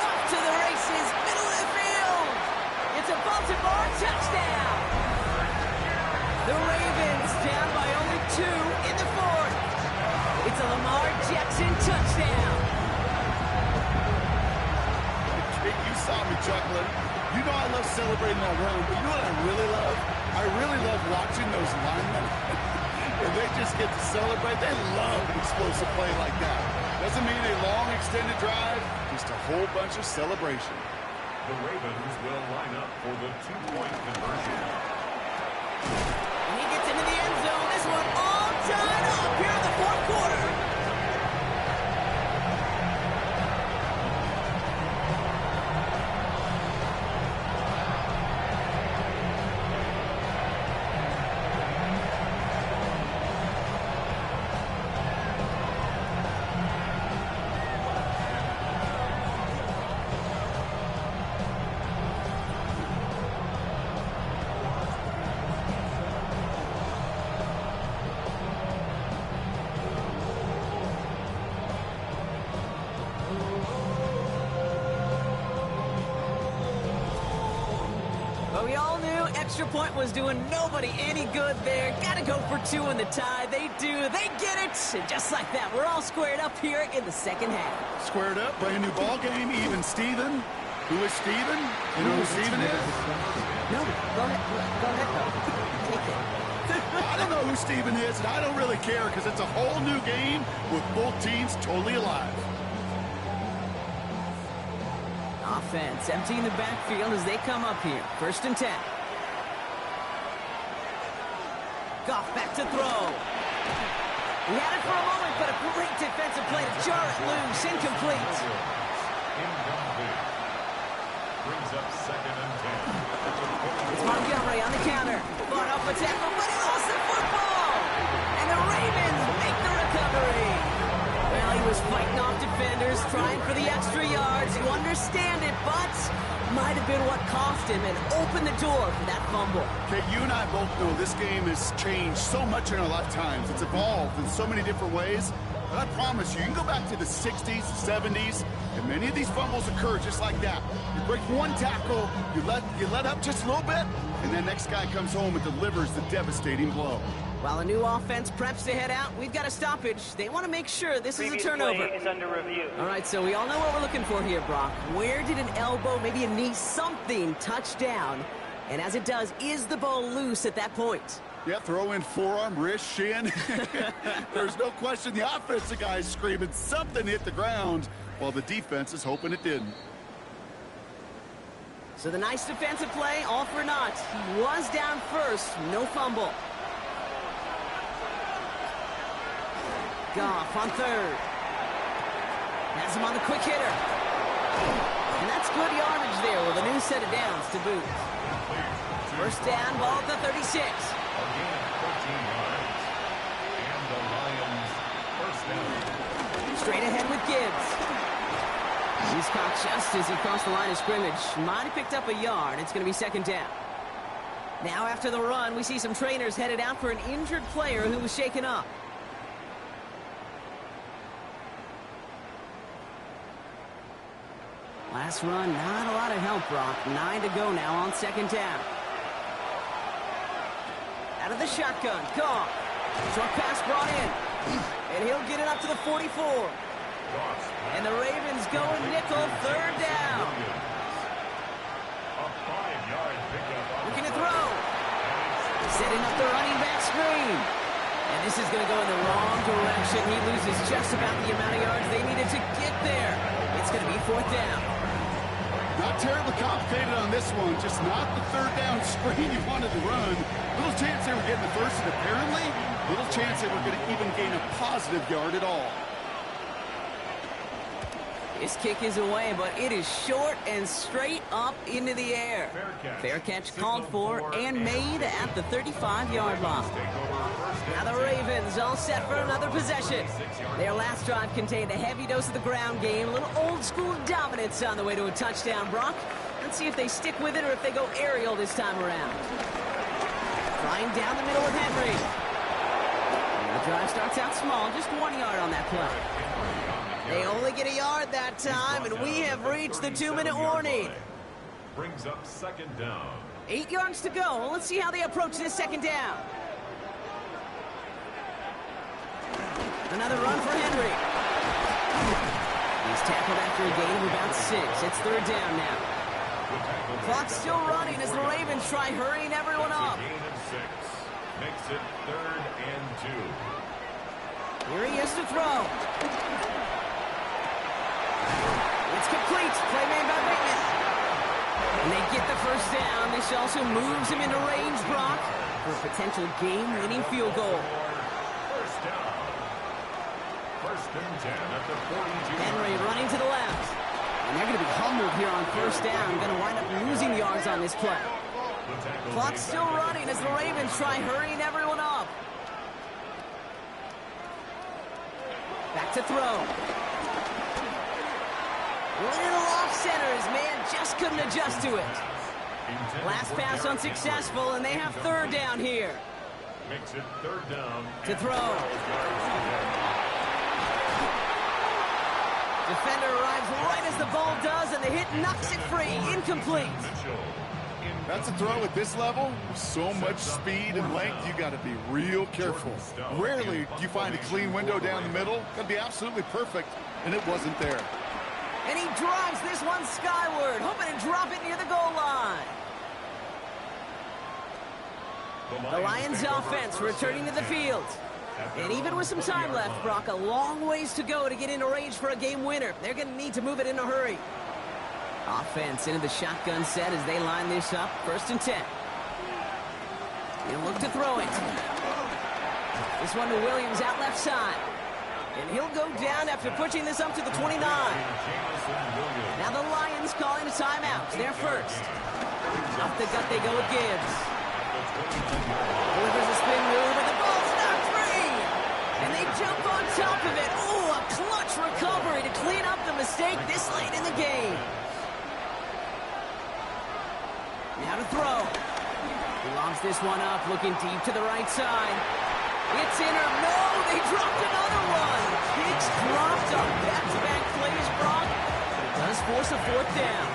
Speaker 2: Up to the races, middle of the field. It's a Baltimore touchdown. The Ravens down by only 2 in the 4th. It's a Lamar Jackson touchdown.
Speaker 3: Kate, you saw me chuckling. You know I love celebrating that run, but you know what I really love? I really love watching those linemen. And they just get to celebrate. They love an explosive play like that. Doesn't mean a long extended drive, just a whole bunch of celebration.
Speaker 1: The Ravens will line up for the 2-point conversion.
Speaker 2: And he gets into the end zone. This one all tied up here in the 4th quarter. But we all knew extra point was doing nobody any good there. Got to go for 2 in the tie. They do. They get it. And just like that, we're all squared up here in the second half.
Speaker 3: Squared up, brand new ball game, even Steven. Who is Steven? You know who Steven is?
Speaker 2: No, go ahead. Go ahead, though. Take it.
Speaker 3: I don't know who Steven is, and I don't really care because it's a whole new game with both teams totally alive.
Speaker 2: Offense emptying the backfield as they come up here. 1st and 10. Goff back to throw. He had it for a moment, but a great defensive play to jar it loose. Incomplete.
Speaker 1: Brings up 2nd and 10.
Speaker 2: It's Montgomery on the counter. Fought off a tackle, but he lost the football. And the Ravens make the recovery. Well, he was fighting off defenders, trying for the extra yards. You understand it, but might have been what cost him and opened the door for that fumble.
Speaker 3: Okay, you and I both know this game has changed so much in our lifetimes. It's evolved in so many different ways. But I promise you can go back to the 60s, 70s, and many of these fumbles occur just like that. You break one tackle, you let up just a little bit, and then next guy comes home and delivers the devastating blow.
Speaker 2: While a new offense preps to head out, we've got a stoppage. They want to make sure this is a turnover.
Speaker 4: Play is under review.
Speaker 2: All right, so we all know what we're looking for here, Brock. Where did an elbow, maybe a knee, something touch down? And as it does, is the ball loose at that point?
Speaker 3: Yeah, throw in forearm, wrist, shin. There's no question the offensive guy is screaming something hit the ground while the defense is hoping it didn't.
Speaker 2: So the nice defensive play, all for naught. He was down first, no fumble. Goff on 3rd. Has him on the quick hitter. And that's good yardage there with a new set of downs to boot. 1st down, ball at the 36.
Speaker 1: Again, 14 yards. And the Lions 1st down.
Speaker 2: Straight ahead with Gibbs. He's caught just as he crossed the line of scrimmage. Might have picked up a yard. It's going to be 2nd down. Now after the run, we see some trainers headed out for an injured player who was shaken up. Last run, not a lot of help, Brock. 9 to go now on 2nd down. Out of the shotgun, Goff. Short pass brought in. And he'll get it up to the 44. And the Ravens go nickel, 3rd down.
Speaker 1: A 5-yard pickup.
Speaker 2: Looking to throw. Setting up the running back screen. And this is going to go in the wrong direction. He loses just about the amount of yards they needed to get there. It's going to be 4th down.
Speaker 3: Not terribly complicated on this one, just not the 3rd down screen you wanted to run. Little chance they were getting the first, and apparently, little chance they were going to even gain a positive yard at all.
Speaker 2: This kick is away, but it is short and straight up into the air. Fair catch called for and made at the 35-yard line. Now the Ravens all set for another possession. Their last drive contained a heavy dose of the ground game, a little old-school dominance on the way to a touchdown, Brock. Let's see if they stick with it or if they go aerial this time around. Flying down the middle with Henry. And the drive starts out small, just 1 yard on that play. They only get a yard that time, and we have reached the 2-minute warning.
Speaker 1: Brings up 2nd down.
Speaker 2: 8 yards to go. Let's see how they approach this 2nd down. Another run for Henry. He's tackled after a gain of about 6. It's 3rd down now. Clock's still running as the Ravens try hurrying everyone up.
Speaker 1: Gain of 6. Makes it 3rd and 2.
Speaker 2: Here he is to throw. It's complete. Play made by Bateman. And they get the 1st down. This also moves him into range, Brock, for a potential game-winning field goal.
Speaker 1: 1st down. 1st and 10 at the 42.
Speaker 2: Henry running to the left. And they're going to be humbled here on 1st down. Going to wind up losing yards on this play. Clock's still running as the Ravens try hurrying everyone up. Back to throw. Little off center. His man just couldn't adjust to it. Last pass unsuccessful, and they have 3rd down here.
Speaker 1: Makes it 3rd down.
Speaker 2: To throw. Defender arrives right as the ball does, and the hit knocks it free. Incomplete.
Speaker 1: Mitchell in
Speaker 3: That's a throw at this level. With so much speed and length, you got to be real careful. Rarely do you find a clean window down the middle. Got to be absolutely perfect, and it wasn't there.
Speaker 2: And he drives this one skyward, hoping to drop it near the goal line. The Lions offense returning to the field. And even with some time left, Brock, a long ways to go to get into range for a game winner. They're going to need to move it in a hurry. Offense into the shotgun set as they line this up. 1st and 10. He'll look to throw it. This one to Williams out left side. And he'll go down after pushing this up to the 29. Now the Lions calling a timeout. They're first. Off the gut they go with Gibbs. Delivers a spin move, and the ball's knocked free. And they jump on top of it. Oh, a clutch recovery to clean up the mistake this late in the game. Now to throw. He lobs this one up, looking deep to the right side. It's in or no, they dropped another one. Hicks dropped on back-to-back plays, Brock. It does force a 4th down.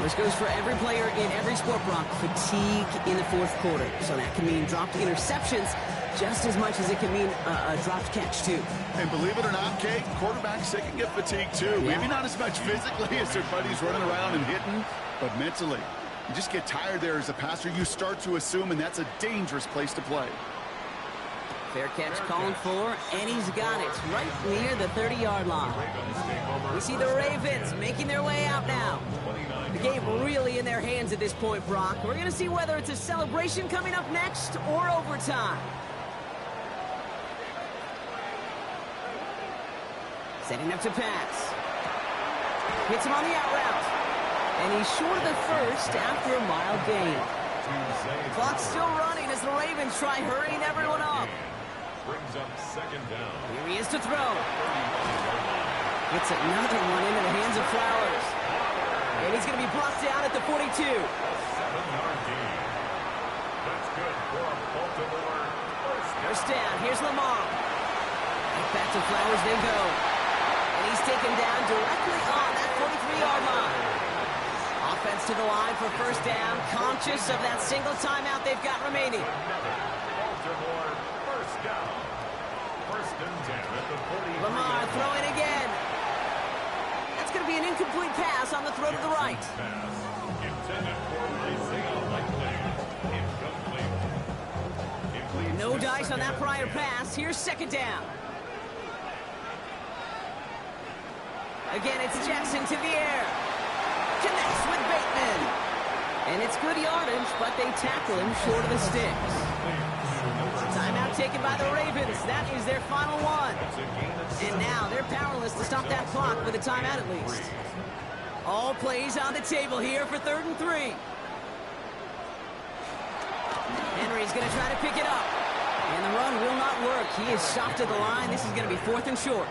Speaker 2: This goes for every player in every sport, Brock. Fatigue in the 4th quarter. So that can mean dropped interceptions just as much as it can mean a dropped catch, too.
Speaker 3: And believe it or not, Kate, quarterbacks, they can get fatigued, too. Yeah. Maybe not as much physically as their buddies running around and hitting, but mentally. You just get tired there as a passer. You start to assume, and that's a dangerous place to play.
Speaker 2: Fair catch called for, and he's got it right near the 30-yard line. We see the Ravens making their way out now. The game really in their hands at this point, Brock. We're going to see whether it's a celebration coming up next or overtime. Setting up to pass. Hits him on the out route. And he's short of the first after a mild gain. Clock's still running as the Ravens try hurrying everyone up.
Speaker 1: Brings up 2nd down.
Speaker 2: Here he is to throw. Gets another one into the hands of Flowers. And he's going to be brought down at the 42.
Speaker 1: 7-yard gain. That's good for a Baltimore
Speaker 2: First down. Here's Lamar. Right back to Flowers they go. And he's taken down directly on that 43-yard line. Offense to the line for 1st down, conscious of that single timeout they've got remaining.
Speaker 1: Baltimore 1st down. 1st and 10 at the 40.
Speaker 2: Lamar throwing again. That's going to be an incomplete pass on the throw to the right.
Speaker 1: Pass intended for Isaiah Likely. Incomplete.
Speaker 2: No dice on that prior pass. Here's 2nd down. Again, it's Jackson to the air. Connects with Bateman. And it's good yardage, but they tackle him short of the sticks. Timeout taken by the Ravens. That is their final one. And now they're powerless to stop that clock with a timeout at least. All plays on the table here for 3rd and 3. Henry's going to try to pick it up. And the run will not work. He is stopped at the line. This is going to be 4th and short.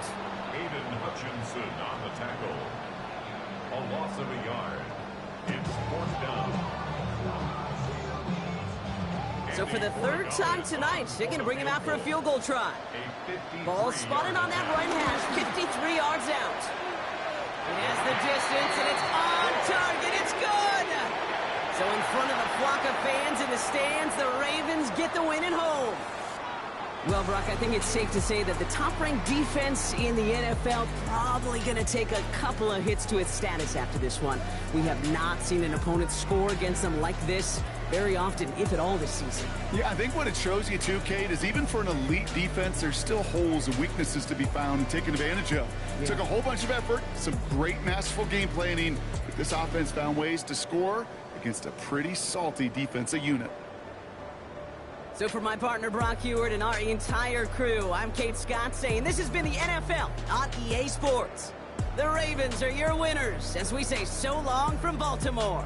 Speaker 1: Aiden Hutchinson on the tackle. A loss of a yard. It's 4th down.
Speaker 2: So for the 3rd time tonight, they're going to bring him out for a field goal try. Ball spotted on that right hash, 53 yards out. He has the distance, and it's on target. It's good! So in front of the flock of fans in the stands, the Ravens get the win at home. Well, Brock, I think it's safe to say that the top-ranked defense in the NFL probably going to take a couple of hits to its status after this one. We have not seen an opponent score against them like this very often, if at all, this season. Yeah,
Speaker 3: I think what it shows you, too, Kate, is even for an elite defense, there's still holes and weaknesses to be found and taken advantage of. Yeah. Took a whole bunch of effort, some great masterful game planning, but this offense found ways to score against a pretty salty defensive unit.
Speaker 2: So for my partner, Brock Heward, and our entire crew, I'm Kate Scott saying this has been the NFL on EA Sports. The Ravens are your winners as we say so long from Baltimore.